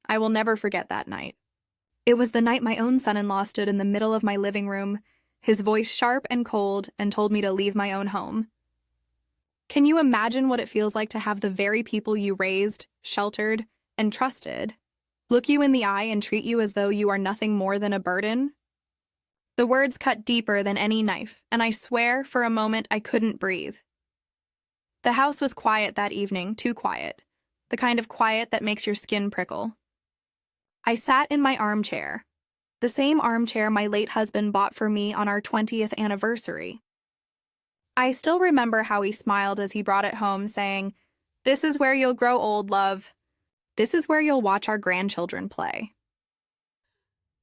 I will never forget that night. It was the night my own son-in-law stood in the middle of my living room, his voice sharp and cold, and told me to leave my own home. Can you imagine what it feels like to have the very people you raised, sheltered, and trusted look you in the eye and treat you as though you are nothing more than a burden? The words cut deeper than any knife, and I swear, for a moment, I couldn't breathe. The house was quiet that evening, too quiet, the kind of quiet that makes your skin prickle. I sat in my armchair, the same armchair my late husband bought for me on our 20th anniversary. I still remember how he smiled as he brought it home, saying, "This is where you'll grow old, love. This is where you'll watch our grandchildren play."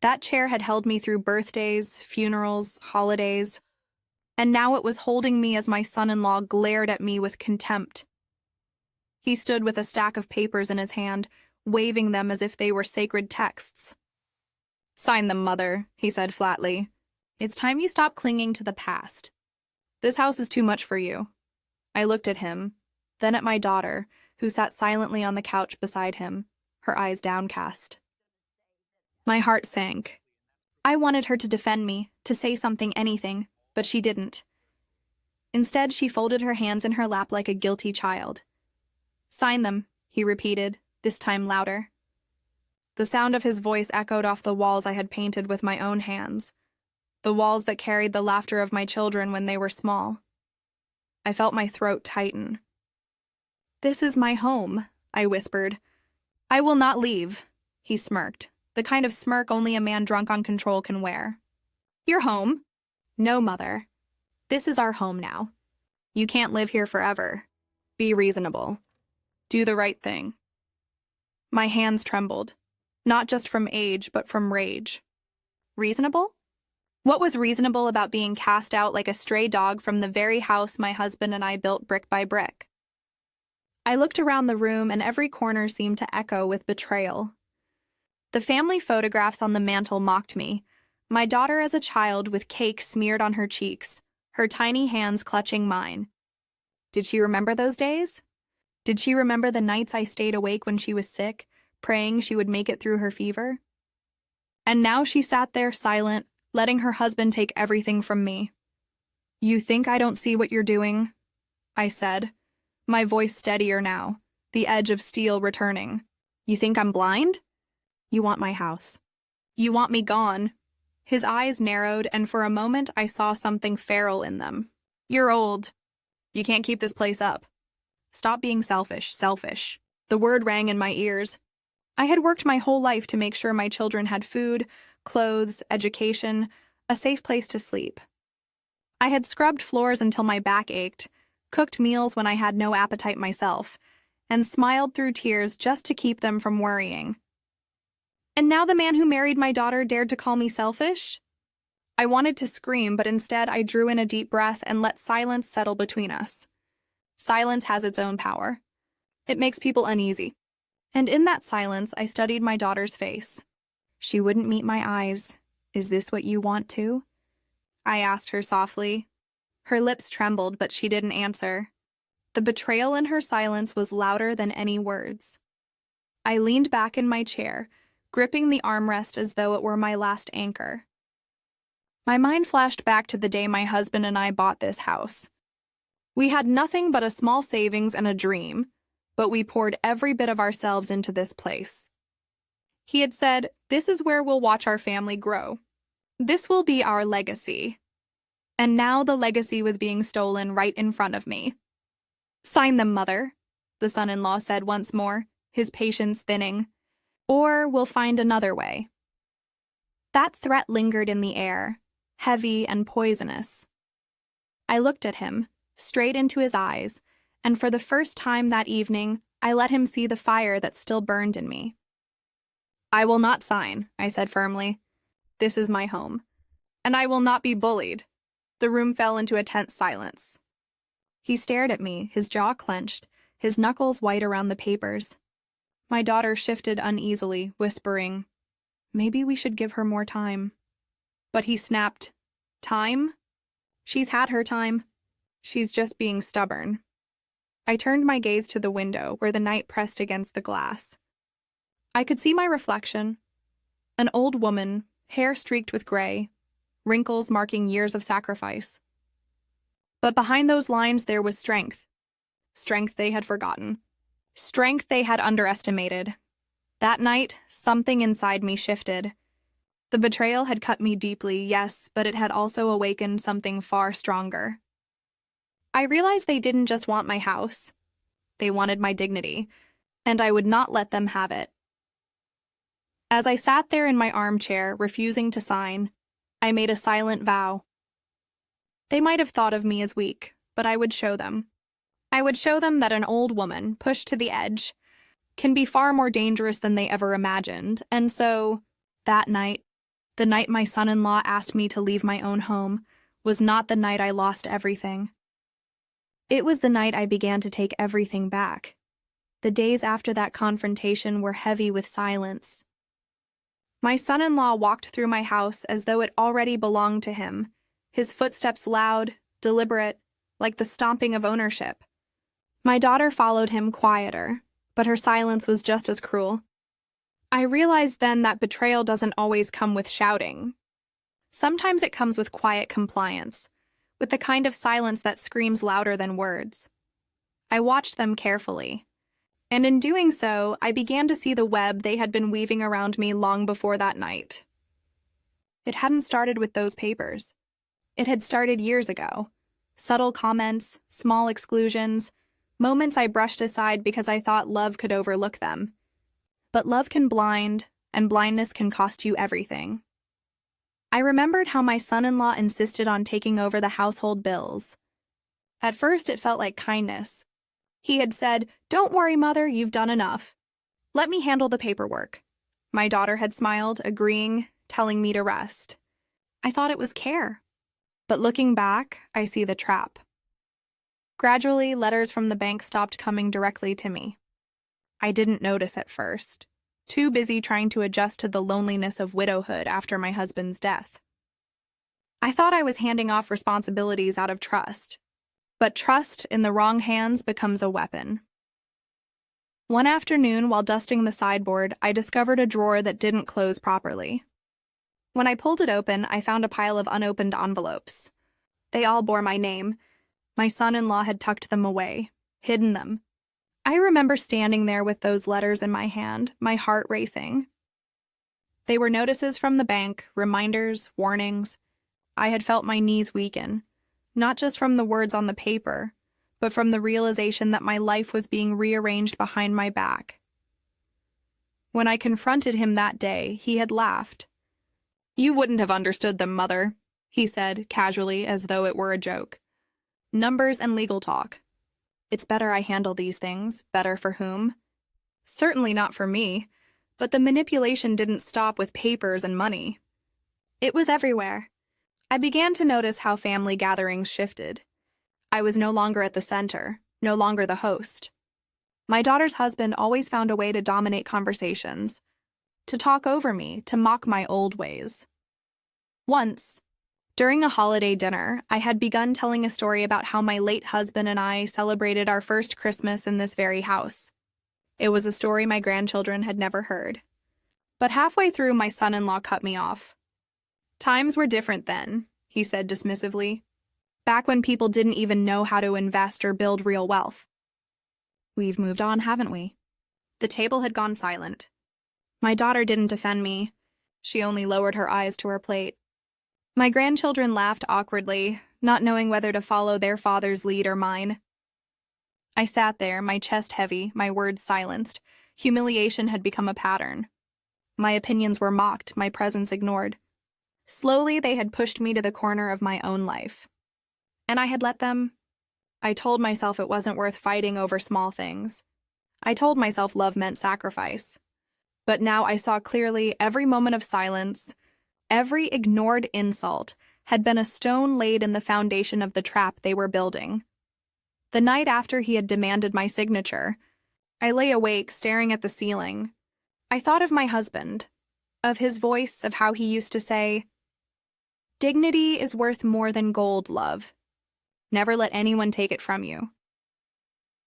That chair had held me through birthdays, funerals, holidays, and now it was holding me as my son-in-law glared at me with contempt. He stood with a stack of papers in his hand, waving them as if they were sacred texts. "Sign them, Mother," he said flatly. "It's time you stop clinging to the past. This house is too much for you." I looked at him, then at my daughter, who sat silently on the couch beside him, her eyes downcast. My heart sank. I wanted her to defend me, to say something, anything, but she didn't. Instead, she folded her hands in her lap like a guilty child. "Sign them," he repeated, this time louder. The sound of his voice echoed off the walls I had painted with my own hands, the walls that carried the laughter of my children when they were small. I felt my throat tighten. "This is my home," I whispered. "I will not leave," he smirked, the kind of smirk only a man drunk on control can wear. "Your home?" "No, Mother. This is our home now. You can't live here forever. Be reasonable. Do the right thing." My hands trembled, not just from age, but from rage. Reasonable? What was reasonable about being cast out like a stray dog from the very house my husband and I built brick by brick? I looked around the room, and every corner seemed to echo with betrayal. The family photographs on the mantel mocked me, my daughter as a child with cake smeared on her cheeks, her tiny hands clutching mine. Did she remember those days? Did she remember the nights I stayed awake when she was sick, praying she would make it through her fever? And now she sat there silent, letting her husband take everything from me. "You think I don't see what you're doing?" I said, my voice steadier now, the edge of steel returning. "You think I'm blind? You want my house. You want me gone." His eyes narrowed, and for a moment I saw something feral in them. "You're old. You can't keep this place up. Stop being selfish." The word rang in my ears. I had worked my whole life to make sure my children had food, clothes, education, a safe place to sleep. I had scrubbed floors until my back ached, cooked meals when I had no appetite myself, and smiled through tears just to keep them from worrying. And now the man who married my daughter dared to call me selfish? I wanted to scream, but instead I drew in a deep breath and let silence settle between us. Silence has its own power. It makes people uneasy. And in that silence, I studied my daughter's face. She wouldn't meet my eyes. "Is this what you want too?" I asked her softly. Her lips trembled, but she didn't answer. The betrayal in her silence was louder than any words. I leaned back in my chair, gripping the armrest as though it were my last anchor. My mind flashed back to the day my husband and I bought this house. We had nothing but a small savings and a dream, but we poured every bit of ourselves into this place. He had said, "This is where we'll watch our family grow. This will be our legacy." And now the legacy was being stolen right in front of me. "Sign them, Mother," the son-in-law said once more, his patience thinning. "Or we'll find another way." That threat lingered in the air, heavy and poisonous. I looked at him, straight into his eyes, and for the first time that evening, I let him see the fire that still burned in me. "I will not sign," I said firmly. "This is my home. And I will not be bullied." The room fell into a tense silence. He stared at me, his jaw clenched, his knuckles white around the papers. My daughter shifted uneasily, whispering, "Maybe we should give her more time." But he snapped, "Time? She's had her time. She's just being stubborn." I turned my gaze to the window, where the night pressed against the glass. I could see my reflection, an old woman, hair streaked with gray, wrinkles marking years of sacrifice. But behind those lines there was strength. Strength they had forgotten. Strength they had underestimated. That night, something inside me shifted. The betrayal had cut me deeply, yes, but it had also awakened something far stronger. I realized they didn't just want my house. They wanted my dignity, and I would not let them have it. As I sat there in my armchair, refusing to sign, I made a silent vow. They might have thought of me as weak, but I would show them. I would show them that an old woman, pushed to the edge, can be far more dangerous than they ever imagined. And so, that night, the night my son-in-law asked me to leave my own home, was not the night I lost everything. It was the night I began to take everything back. The days after that confrontation were heavy with silence. My son-in-law walked through my house as though it already belonged to him, his footsteps loud, deliberate, like the stomping of ownership. My daughter followed him, quieter, but her silence was just as cruel. I realized then that betrayal doesn't always come with shouting. Sometimes it comes with quiet compliance, with the kind of silence that screams louder than words. I watched them carefully, and in doing so, I began to see the web they had been weaving around me long before that night. It hadn't started with those papers. It had started years ago. Subtle comments, small exclusions, moments I brushed aside because I thought love could overlook them. But love can blind, and blindness can cost you everything. I remembered how my son-in-law insisted on taking over the household bills. At first, it felt like kindness. He had said, "Don't worry, Mother, you've done enough. Let me handle the paperwork." My daughter had smiled, agreeing, telling me to rest. I thought it was care. But looking back, I see the trap. Gradually, letters from the bank stopped coming directly to me. I didn't notice at first, too busy trying to adjust to the loneliness of widowhood after my husband's death. I thought I was handing off responsibilities out of trust, but trust in the wrong hands becomes a weapon. One afternoon, while dusting the sideboard, I discovered a drawer that didn't close properly. When I pulled it open, I found a pile of unopened envelopes. They all bore my name. My son-in-law had tucked them away, hidden them. I remember standing there with those letters in my hand, my heart racing. They were notices from the bank, reminders, warnings. I had felt my knees weaken, not just from the words on the paper, but from the realization that my life was being rearranged behind my back. When I confronted him that day, he had laughed. "You wouldn't have understood them, Mother," he said, casually, as though it were a joke. "Numbers and legal talk. It's better I handle these things. Better for whom? Certainly not for me, but the manipulation didn't stop with papers and money. It was everywhere. I began to notice how family gatherings shifted. I was no longer at the center, no longer the host. My daughter's husband always found a way to dominate conversations, to talk over me, to mock my old ways. Once, during a holiday dinner, I had begun telling a story about how my late husband and I celebrated our first Christmas in this very house. It was a story my grandchildren had never heard. But halfway through, my son-in-law cut me off. "Times were different then," he said dismissively. "Back when people didn't even know how to invest or build real wealth." We've moved on, haven't we? The table had gone silent. My daughter didn't defend me. She only lowered her eyes to her plate. My grandchildren laughed awkwardly, not knowing whether to follow their father's lead or mine. I sat there, my chest heavy, my words silenced. Humiliation had become a pattern. My opinions were mocked, my presence ignored. Slowly, they had pushed me to the corner of my own life. And I had let them. I told myself it wasn't worth fighting over small things. I told myself love meant sacrifice. But now I saw clearly every moment of silence, every ignored insult, had been a stone laid in the foundation of the trap they were building. The night after he had demanded my signature, I lay awake, staring at the ceiling. I thought of my husband, of his voice, of how he used to say, "Dignity is worth more than gold, love. Never let anyone take it from you."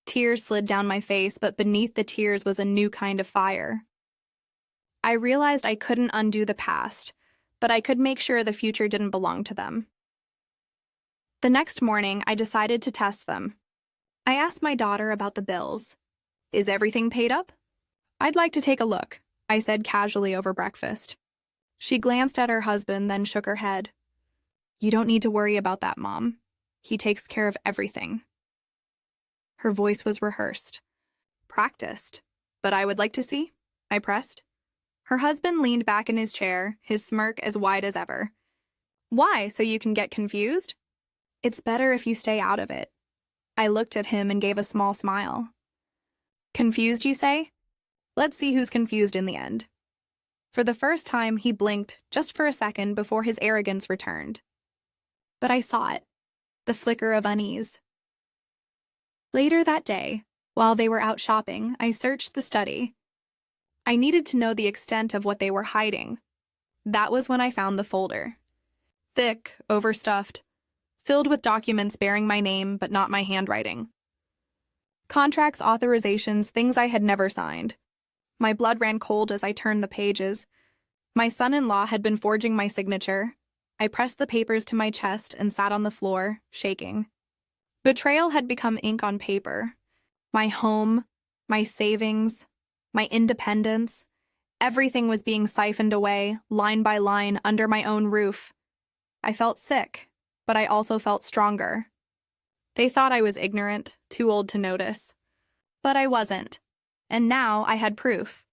Tears slid down my face, but beneath the tears was a new kind of fire. I realized I couldn't undo the past, but I could make sure the future didn't belong to them. The next morning, I decided to test them. I asked my daughter about the bills. Is everything paid up? I'd like to take a look, I said casually over breakfast. She glanced at her husband, then shook her head. You don't need to worry about that, Mom. He takes care of everything. Her voice was rehearsed, practiced. But I would like to see, I pressed. Her husband leaned back in his chair, his smirk as wide as ever. Why, so you can get confused? It's better if you stay out of it. I looked at him and gave a small smile. Confused, you say? Let's see who's confused in the end. For the first time, he blinked just for a second before his arrogance returned. But I saw it, the flicker of unease. Later that day, while they were out shopping, I searched the study. I needed to know the extent of what they were hiding. That was when I found the folder. Thick, overstuffed, filled with documents bearing my name but not my handwriting. Contracts, authorizations, things I had never signed. My blood ran cold as I turned the pages. My son-in-law had been forging my signature. I pressed the papers to my chest and sat on the floor, shaking. Betrayal had become ink on paper. My home, my savings, my independence, everything was being siphoned away, line by line, under my own roof. I felt sick, but I also felt stronger. They thought I was ignorant, too old to notice. But I wasn't, and now I had proof.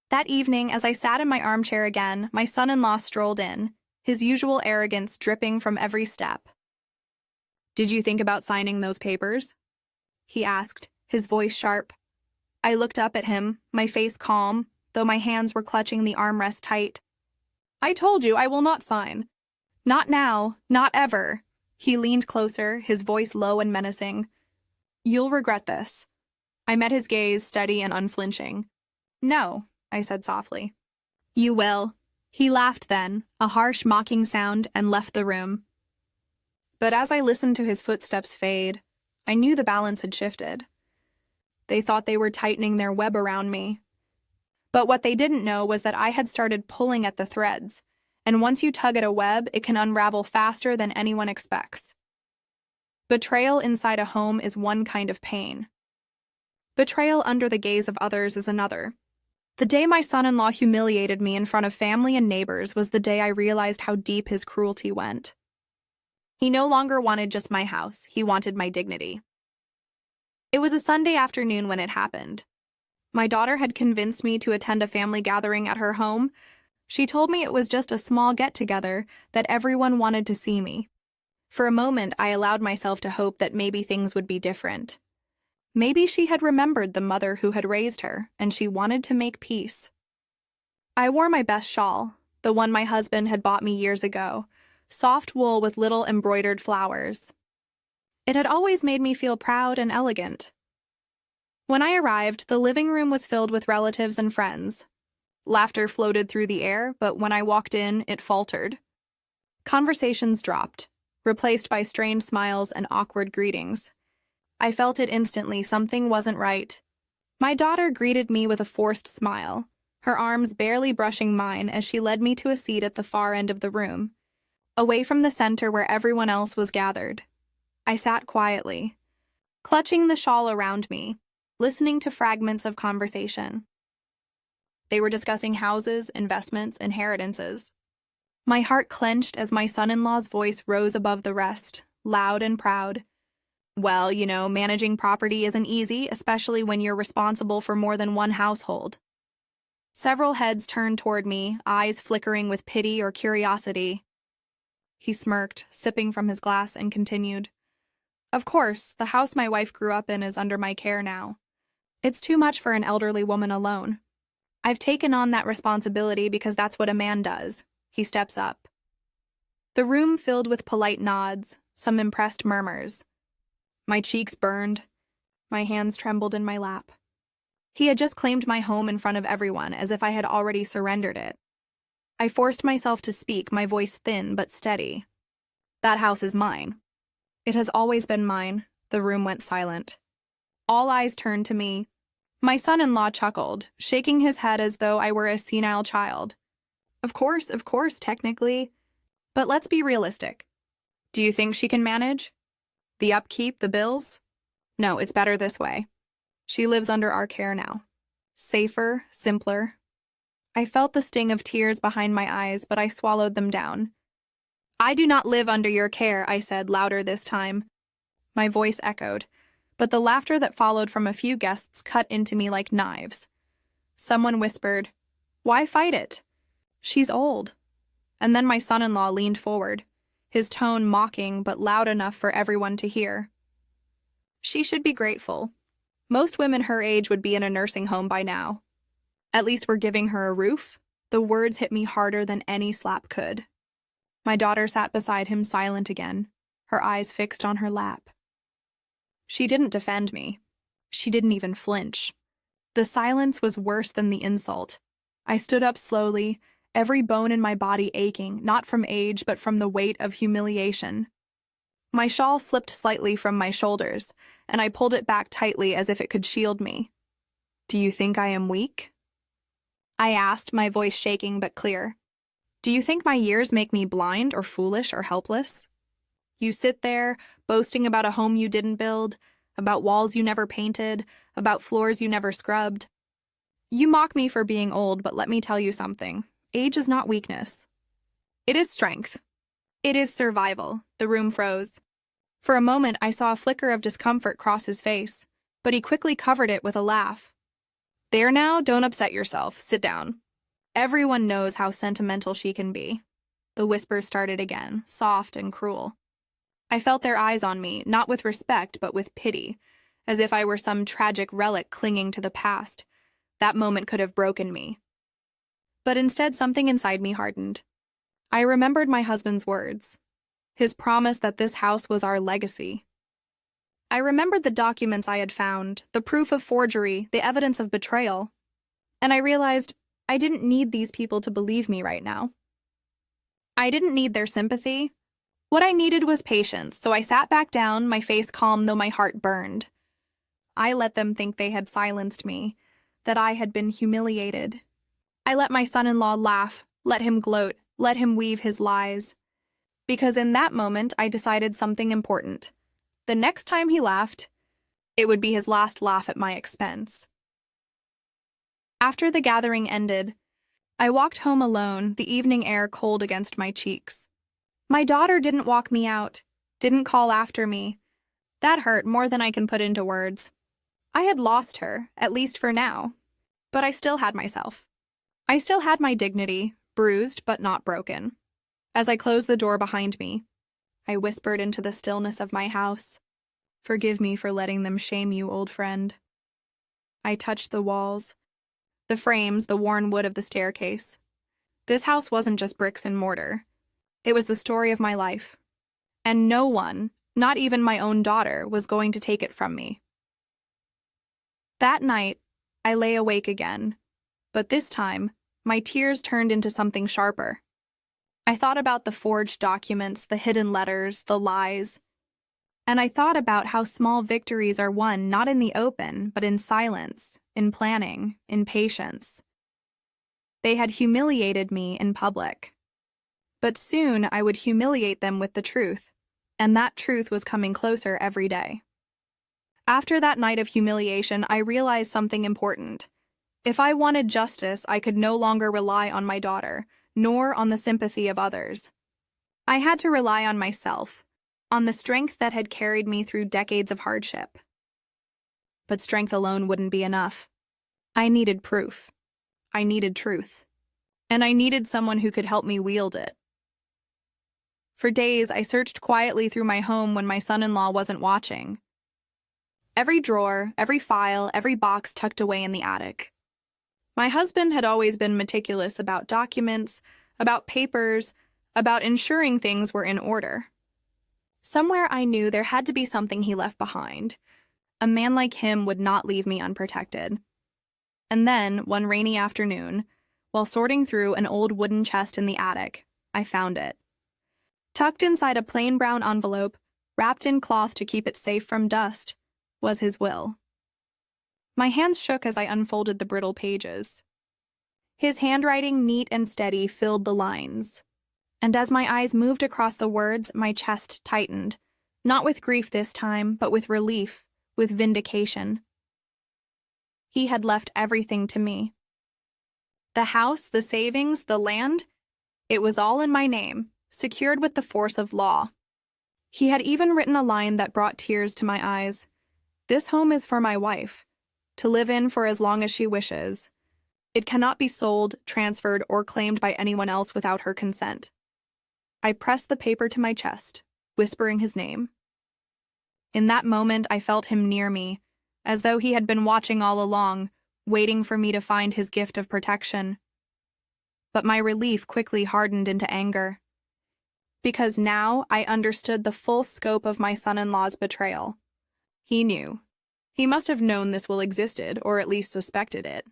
That evening, as I sat in my armchair again, my son-in-law strolled in, his usual arrogance dripping from every step. Did you think about signing those papers? He asked, his voice sharp. I looked up at him, my face calm, though my hands were clutching the armrest tight. I told you I will not sign. Not now, not ever. He leaned closer, his voice low and menacing. You'll regret this. I met his gaze, steady and unflinching. No, I said softly. You will. He laughed then, a harsh, mocking sound, and left the room. But as I listened to his footsteps fade, I knew the balance had shifted. They thought they were tightening their web around me. But what they didn't know was that I had started pulling at the threads, and once you tug at a web, it can unravel faster than anyone expects. Betrayal inside a home is one kind of pain. Betrayal under the gaze of others is another. The day my son-in-law humiliated me in front of family and neighbors was the day I realized how deep his cruelty went. He no longer wanted just my house, he wanted my dignity. It was a Sunday afternoon when it happened. My daughter had convinced me to attend a family gathering at her home. She told me it was just a small get-together, that everyone wanted to see me. For a moment, I allowed myself to hope that maybe things would be different. Maybe she had remembered the mother who had raised her, and she wanted to make peace. I wore my best shawl, the one my husband had bought me years ago, soft wool with little embroidered flowers. It had always made me feel proud and elegant. When I arrived, the living room was filled with relatives and friends. Laughter floated through the air, but when I walked in, it faltered. Conversations dropped, replaced by strained smiles and awkward greetings. I felt it instantly, something wasn't right. My daughter greeted me with a forced smile, her arms barely brushing mine as she led me to a seat at the far end of the room, away from the center where everyone else was gathered. I sat quietly, clutching the shawl around me, listening to fragments of conversation. They were discussing houses, investments, inheritances. My heart clenched as my son-in-law's voice rose above the rest, loud and proud. Well, managing property isn't easy, especially when you're responsible for more than one household. Several heads turned toward me, eyes flickering with pity or curiosity. He smirked, sipping from his glass, and continued. Of course, the house my wife grew up in is under my care now. It's too much for an elderly woman alone. I've taken on that responsibility because that's what a man does. He steps up. The room filled with polite nods, some impressed murmurs. My cheeks burned. My hands trembled in my lap. He had just claimed my home in front of everyone, as if I had already surrendered it. I forced myself to speak, my voice thin but steady. That house is mine. It has always been mine. The room went silent. All eyes turned to me. My son-in-law chuckled, shaking his head as though I were a senile child. Of course, technically. But let's be realistic. Do you think she can manage? The upkeep, the bills? No, it's better this way. She lives under our care now. Safer, simpler. I felt the sting of tears behind my eyes, but I swallowed them down. I do not live under your care, I said, louder this time. My voice echoed, but the laughter that followed from a few guests cut into me like knives. Someone whispered, "Why fight it? She's old." And then my son-in-law leaned forward, his tone mocking but loud enough for everyone to hear. She should be grateful. Most women her age would be in a nursing home by now. At least we're giving her a roof. The words hit me harder than any slap could. My daughter sat beside him silent again, her eyes fixed on her lap. She didn't defend me. She didn't even flinch. The silence was worse than the insult. I stood up slowly, every bone in my body aching, not from age but from the weight of humiliation. My shawl slipped slightly from my shoulders, and I pulled it back tightly as if it could shield me. "Do you think I am weak?" I asked, my voice shaking but clear. "Do you think my years make me blind or foolish or helpless? You sit there, boasting about a home you didn't build, about walls you never painted, about floors you never scrubbed. You mock me for being old, but let me tell you something. Age is not weakness. It is strength. It is survival." The room froze. For a moment, I saw a flicker of discomfort cross his face, but he quickly covered it with a laugh. "There now, don't upset yourself. Sit down. Everyone knows how sentimental she can be." The whispers started again, soft and cruel. I felt their eyes on me, not with respect, but with pity, as if I were some tragic relic clinging to the past. That moment could have broken me. But instead, something inside me hardened. I remembered my husband's words, his promise that this house was our legacy. I remembered the documents I had found, the proof of forgery, the evidence of betrayal. And I realized I didn't need these people to believe me right now. I didn't need their sympathy. What I needed was patience, so I sat back down, my face calm though my heart burned. I let them think they had silenced me, that I had been humiliated. I let my son-in-law laugh, let him gloat, let him weave his lies. Because in that moment, I decided something important. The next time he laughed, it would be his last laugh at my expense. After the gathering ended, I walked home alone, the evening air cold against my cheeks. My daughter didn't walk me out, didn't call after me. That hurt more than I can put into words. I had lost her, at least for now. But I still had myself. I still had my dignity, bruised but not broken. As I closed the door behind me, I whispered into the stillness of my house, "Forgive me for letting them shame you, old friend." I touched the walls, the frames, the worn wood of the staircase. This house wasn't just bricks and mortar. It was the story of my life. And no one, not even my own daughter, was going to take it from me. That night, I lay awake again, but this time, my tears turned into something sharper. I thought about the forged documents, the hidden letters, the lies. And I thought about how small victories are won not in the open, but in silence, in planning, in patience. They had humiliated me in public. But soon I would humiliate them with the truth, and that truth was coming closer every day. After that night of humiliation, I realized something important. If I wanted justice, I could no longer rely on my daughter, nor on the sympathy of others. I had to rely on myself, on the strength that had carried me through decades of hardship. But strength alone wouldn't be enough. I needed proof. I needed truth. And I needed someone who could help me wield it. For days, I searched quietly through my home when my son-in-law wasn't watching. Every drawer, every file, every box tucked away in the attic. My husband had always been meticulous about documents, about papers, about ensuring things were in order. Somewhere I knew there had to be something he left behind. A man like him would not leave me unprotected. And then, one rainy afternoon, while sorting through an old wooden chest in the attic, I found it. Tucked inside a plain brown envelope, wrapped in cloth to keep it safe from dust, was his will. My hands shook as I unfolded the brittle pages. His handwriting, neat and steady, filled the lines. And as my eyes moved across the words, my chest tightened, not with grief this time, but with relief, with vindication. He had left everything to me. The house, the savings, the land, it was all in my name, secured with the force of law. He had even written a line that brought tears to my eyes. "This home is for my wife, to live in for as long as she wishes. It cannot be sold, transferred, or claimed by anyone else without her consent." I pressed the paper to my chest, whispering his name. In that moment, I felt him near me, as though he had been watching all along, waiting for me to find his gift of protection. But my relief quickly hardened into anger, because now I understood the full scope of my son-in-law's betrayal. He knew. He must have known this will existed, or at least suspected it.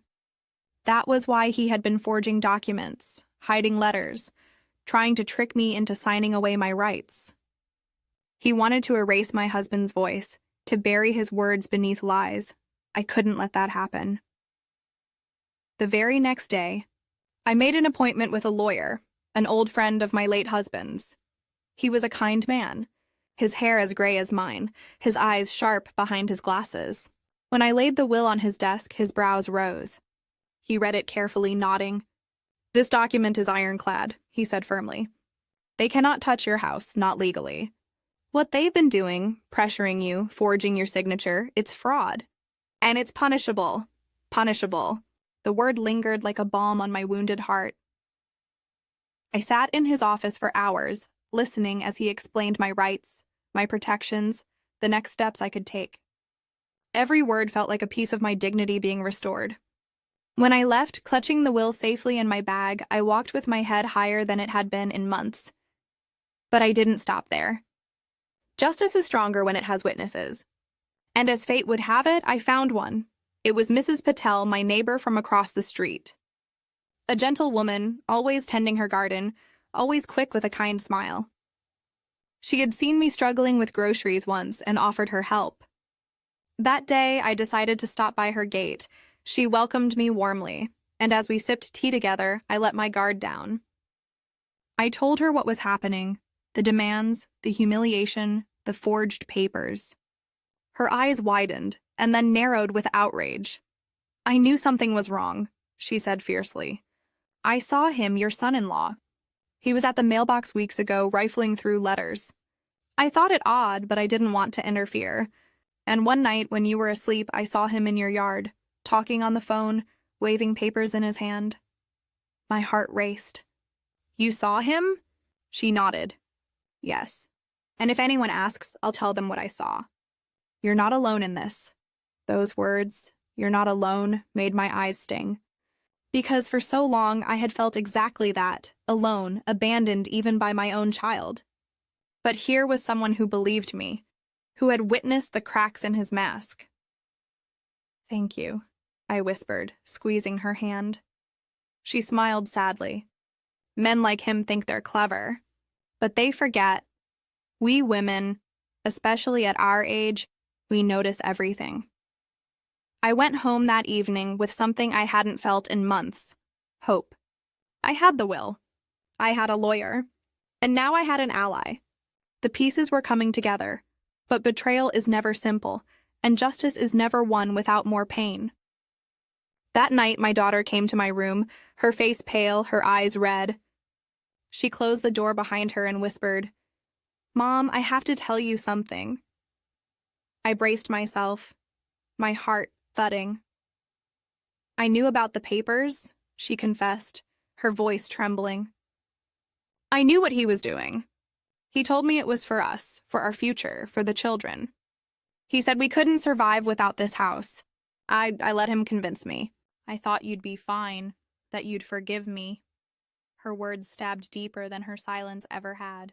That was why he had been forging documents, hiding letters, trying to trick me into signing away my rights. He wanted to erase my husband's voice, to bury his words beneath lies. I couldn't let that happen. The very next day, I made an appointment with a lawyer, an old friend of my late husband's. He was a kind man, his hair as gray as mine, his eyes sharp behind his glasses. When I laid the will on his desk, his brows rose. He read it carefully, nodding. "This document is ironclad," he said firmly. "They cannot touch your house, not legally. What they've been doing, pressuring you, forging your signature, it's fraud. And it's punishable. Punishable." The word lingered like a balm on my wounded heart. I sat in his office for hours, listening as he explained my rights, my protections, the next steps I could take. Every word felt like a piece of my dignity being restored. When I left, clutching the will safely in my bag, I walked with my head higher than it had been in months. But I didn't stop there. Justice is stronger when it has witnesses. And as fate would have it, I found one. It was Mrs. Patel, my neighbor from across the street. A gentle woman, always tending her garden, always quick with a kind smile. She had seen me struggling with groceries once and offered her help. That day, I decided to stop by her gate. She welcomed me warmly, and as we sipped tea together, I let my guard down. I told her what was happening, the demands, the humiliation, the forged papers. Her eyes widened, and then narrowed with outrage. "I knew something was wrong," she said fiercely. "I saw him, your son-in-law. He was at the mailbox weeks ago, rifling through letters. I thought it odd, but I didn't want to interfere. And one night, when you were asleep, I saw him in your yard, talking on the phone, waving papers in his hand." My heart raced. "You saw him?" She nodded. "Yes. And if anyone asks, I'll tell them what I saw. You're not alone in this." Those words, "you're not alone," made my eyes sting. Because for so long I had felt exactly that, alone, abandoned even by my own child. But here was someone who believed me, who had witnessed the cracks in his mask. "Thank you," I whispered, squeezing her hand. She smiled sadly. "Men like him think they're clever, but they forget. We women, especially at our age, we notice everything." I went home that evening with something I hadn't felt in months: hope. I had the will. I had a lawyer. And now I had an ally. The pieces were coming together, but betrayal is never simple, and justice is never won without more pain. That night, my daughter came to my room, her face pale, her eyes red. She closed the door behind her and whispered, "Mom, I have to tell you something." I braced myself, my heart thudding. "I knew about the papers," she confessed, her voice trembling. "I knew what he was doing. He told me it was for us, for our future, for the children. He said we couldn't survive without this house. I let him convince me. I thought you'd be fine, that you'd forgive me." Her words stabbed deeper than her silence ever had.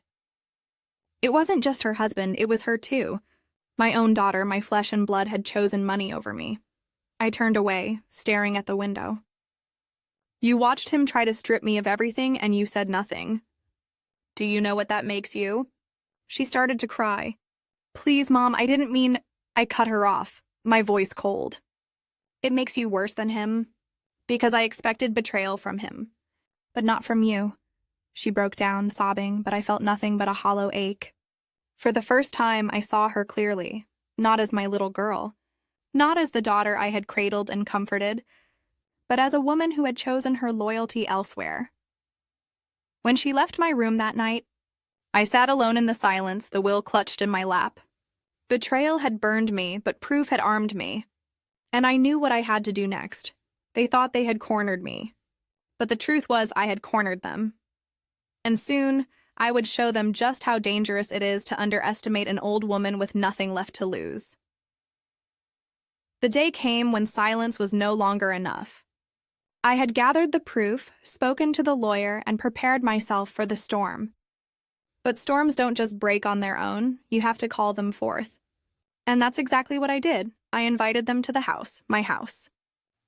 It wasn't just her husband, it was her too. My own daughter, my flesh and blood, had chosen money over me. I turned away, staring at the window. "You watched him try to strip me of everything, and you said nothing. Do you know what that makes you?" She started to cry. "Please, Mom, I didn't mean—" I cut her off, my voice cold. It makes you worse than him, because I expected betrayal from him, but not from you. She broke down, sobbing, but I felt nothing but a hollow ache. For the first time, I saw her clearly, not as my little girl, not as the daughter I had cradled and comforted, but as a woman who had chosen her loyalty elsewhere. When she left my room that night, I sat alone in the silence, the will clutched in my lap. Betrayal had burned me, but proof had armed me, and I knew what I had to do next. They thought they had cornered me, but the truth was I had cornered them. And soon, I would show them just how dangerous it is to underestimate an old woman with nothing left to lose. The day came when silence was no longer enough. I had gathered the proof, spoken to the lawyer, and prepared myself for the storm. But storms don't just break on their own, you have to call them forth. And that's exactly what I did. I invited them to the house, my house.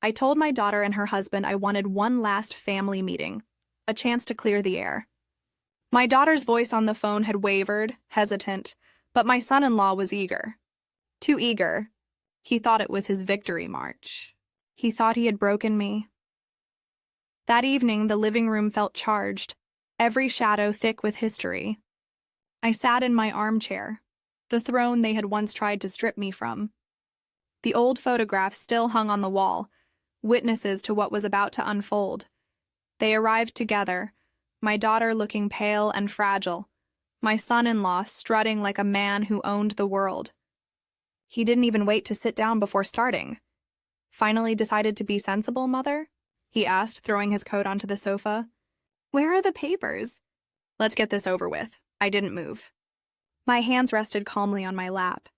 I told my daughter and her husband I wanted one last family meeting, a chance to clear the air. My daughter's voice on the phone had wavered, hesitant, but my son-in-law was eager. Too eager. He thought it was his victory march. He thought he had broken me. That evening, the living room felt charged, every shadow thick with history. I sat in my armchair, the throne they had once tried to strip me from. The old photographs still hung on the wall, witnesses to what was about to unfold. They arrived together, my daughter looking pale and fragile, my son-in-law strutting like a man who owned the world. He didn't even wait to sit down before starting. Finally decided to be sensible, Mother? He asked, throwing his coat onto the sofa. Where are the papers? Let's get this over with. I didn't move. My hands rested calmly on my lap.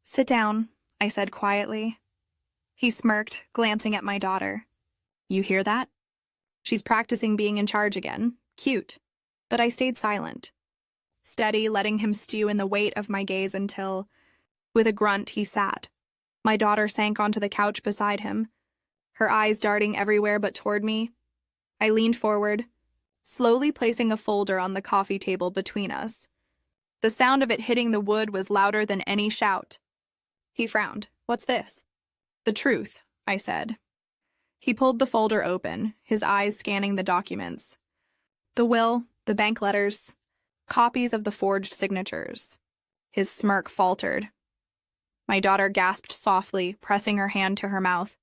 Sit down, I said quietly. He smirked, glancing at my daughter. You hear that? She's practicing being in charge again. Cute. But I stayed silent, steady, letting him stew in the weight of my gaze until, with a grunt, he sat. My daughter sank onto the couch beside him, her eyes darting everywhere but toward me. I leaned forward, slowly placing a folder on the coffee table between us. The sound of it hitting the wood was louder than any shout. He frowned. What's this? The truth, I said. He pulled the folder open, his eyes scanning the documents. The will, the bank letters, copies of the forged signatures. His smirk faltered. My daughter gasped softly, pressing her hand to her mouth.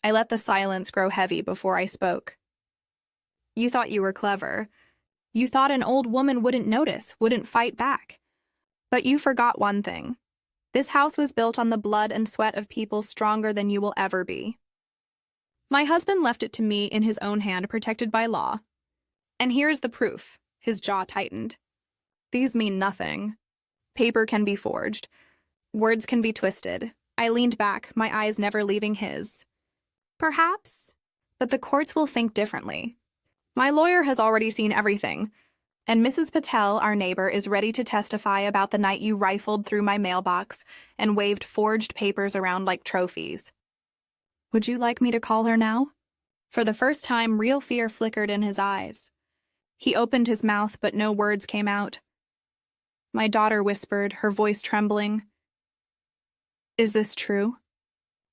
I let the silence grow heavy before I spoke. You thought you were clever. You thought an old woman wouldn't notice, wouldn't fight back. But you forgot one thing. This house was built on the blood and sweat of people stronger than you will ever be. My husband left it to me in his own hand, protected by law. And here's the proof. His jaw tightened. These mean nothing. Paper can be forged. Words can be twisted. I leaned back, my eyes never leaving his. Perhaps, but the courts will think differently. My lawyer has already seen everything, and Mrs. Patel, our neighbor, is ready to testify about the night you rifled through my mailbox and waved forged papers around like trophies. Would you like me to call her now? For the first time, real fear flickered in his eyes. He opened his mouth, but no words came out. My daughter whispered, her voice trembling. Is this true?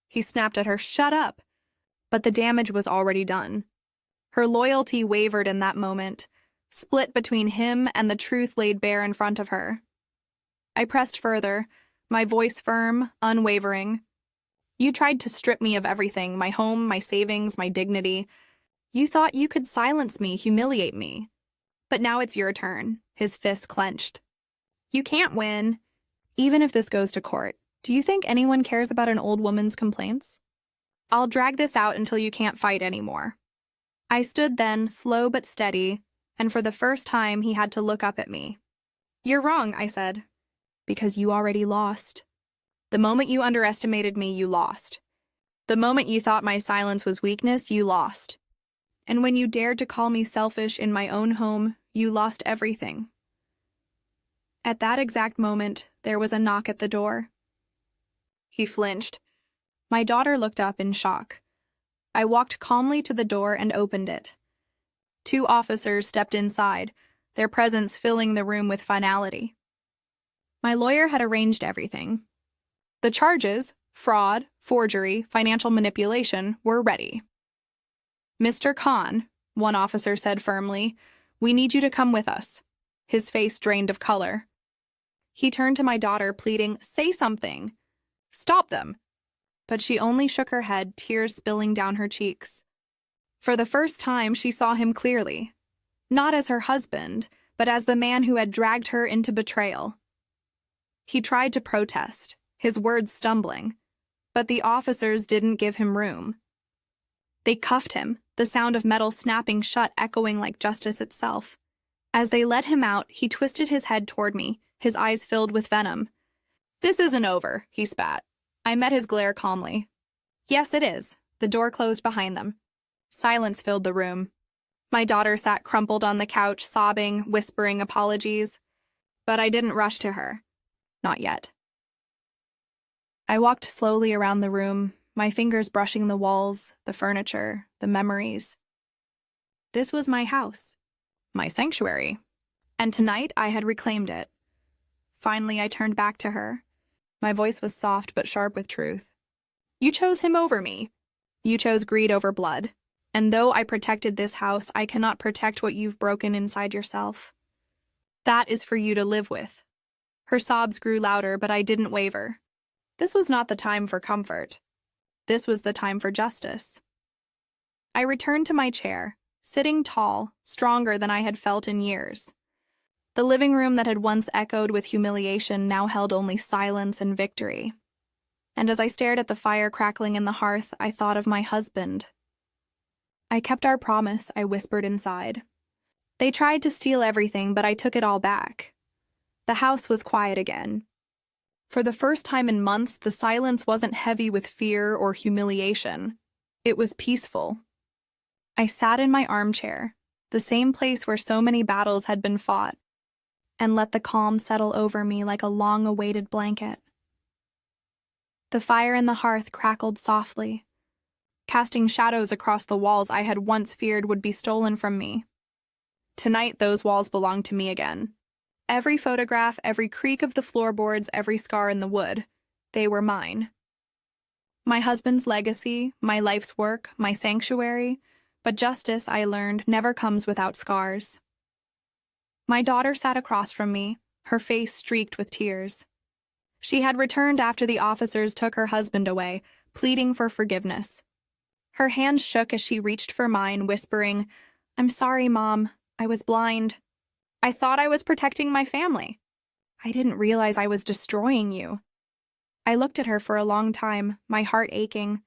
He snapped at her, shut up! But the damage was already done. Her loyalty wavered in that moment, split between him and the truth laid bare in front of her. I pressed further, my voice firm, unwavering. You tried to strip me of everything, my home, my savings, my dignity. You thought you could silence me, humiliate me. But now it's your turn, his fist clenched. You can't win. Even if this goes to court, do you think anyone cares about an old woman's complaints? I'll drag this out until you can't fight anymore. I stood then, slow but steady, and for the first time he had to look up at me. You're wrong, I said, because you already lost. The moment you underestimated me, you lost. The moment you thought my silence was weakness, you lost. And when you dared to call me selfish in my own home, you lost everything. At that exact moment, there was a knock at the door. He flinched. My daughter looked up in shock. I walked calmly to the door and opened it. 2 officers stepped inside, their presence filling the room with finality. My lawyer had arranged everything. The charges, Fraud, forgery, financial manipulation were ready. "Mr. Khan," one officer said firmly, "we need you to come with us." His face drained of color. He turned to my daughter, pleading, "Say something. Stop them." But she only shook her head, tears spilling down her cheeks. For the first time, she saw him clearly. Not as her husband, but as the man who had dragged her into betrayal. He tried to protest, his words stumbling, but the officers didn't give him room. They cuffed him, the sound of metal snapping shut echoing like justice itself. As they led him out, he twisted his head toward me, his eyes filled with venom. "This isn't over," he spat. I met his glare calmly. "Yes, it is." The door closed behind them. Silence filled the room. My daughter sat crumpled on the couch, sobbing, whispering apologies. But I didn't rush to her. Not yet. I walked slowly around the room, my fingers brushing the walls, the furniture, the memories. This was my house, my sanctuary, and tonight I had reclaimed it. Finally, I turned back to her. My voice was soft but sharp with truth. "You chose him over me. You chose greed over blood. And though I protected this house, I cannot protect what you've broken inside yourself. That is for you to live with." Her sobs grew louder, but I didn't waver. This was not the time for comfort. This was the time for justice. I returned to my chair, sitting tall, stronger than I had felt in years. The living room that had once echoed with humiliation now held only silence and victory. And as I stared at the fire crackling in the hearth, I thought of my husband. "I kept our promise," I whispered inside. "They tried to steal everything, but I took it all back." The house was quiet again. For the first time in months, the silence wasn't heavy with fear or humiliation. It was peaceful. I sat in my armchair, the same place where so many battles had been fought, and let the calm settle over me like a long-awaited blanket. The fire in the hearth crackled softly, casting shadows across the walls I had once feared would be stolen from me. Tonight, those walls belonged to me again. Every photograph, every creak of the floorboards, every scar in the wood, they were mine. My husband's legacy, my life's work, my sanctuary, but justice, I learned, never comes without scars. My daughter sat across from me, her face streaked with tears. She had returned after the officers took her husband away, pleading for forgiveness. Her hands shook as she reached for mine, whispering, "I'm sorry, Mom. I was blind. I thought I was protecting my family. I didn't realize I was destroying you." I looked at her for a long time, my heart aching.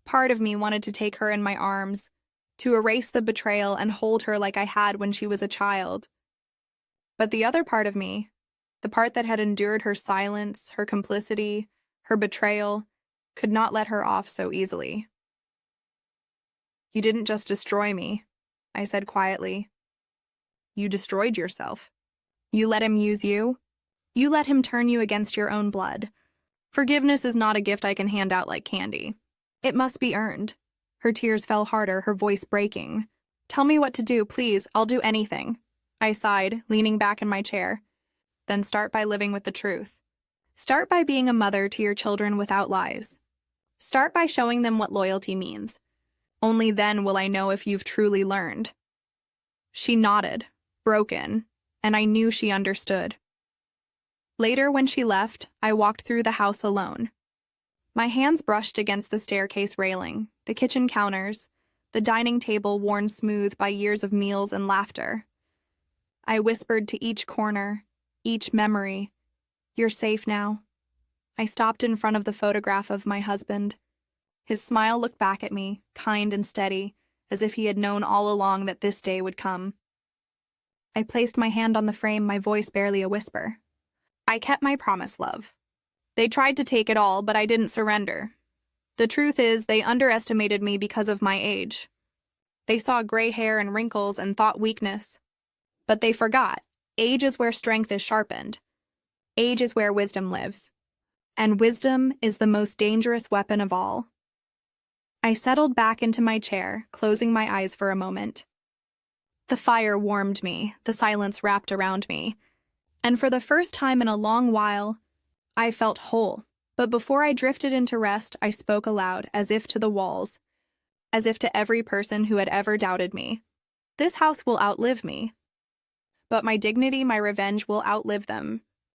Part of me wanted to take her in my arms, to erase the betrayal and hold her like I had when she was a child. But the other part of me, the part that had endured her silence, her complicity, her betrayal, could not let her off so easily. "You didn't just destroy me," I said quietly. "You destroyed yourself. You let him use you. You let him turn you against your own blood. Forgiveness is not a gift I can hand out like candy. It must be earned." Her tears fell harder, her voice breaking. "Tell me what to do, please. I'll do anything." I sighed, leaning back in my chair. "Then start by living with the truth. Start by being a mother to your children without lies. Start by showing them what loyalty means. Only then will I know if you've truly learned." She nodded, broken, and I knew she understood. Later, when she left, I walked through the house alone. My hands brushed against the staircase railing, the kitchen counters, the dining table worn smooth by years of meals and laughter. I whispered to each corner, each memory, "You're safe now." I stopped in front of the photograph of my husband. His smile looked back at me, kind and steady, as if he had known all along that this day would come. I placed my hand on the frame, my voice barely a whisper. "I kept my promise, love. They tried to take it all, but I didn't surrender. The truth is, they underestimated me because of my age. They saw gray hair and wrinkles and thought weakness. But they forgot, age is where strength is sharpened. Age is where wisdom lives. And wisdom is the most dangerous weapon of all." I settled back into my chair, closing my eyes for a moment. The fire warmed me, the silence wrapped around me, and for the first time in a long while, I felt whole, but But before I drifted into rest, I spoke aloud, as if to the walls, as if to every person who had ever doubted me. This house will outlive me. But my dignity, my revenge will outlive them.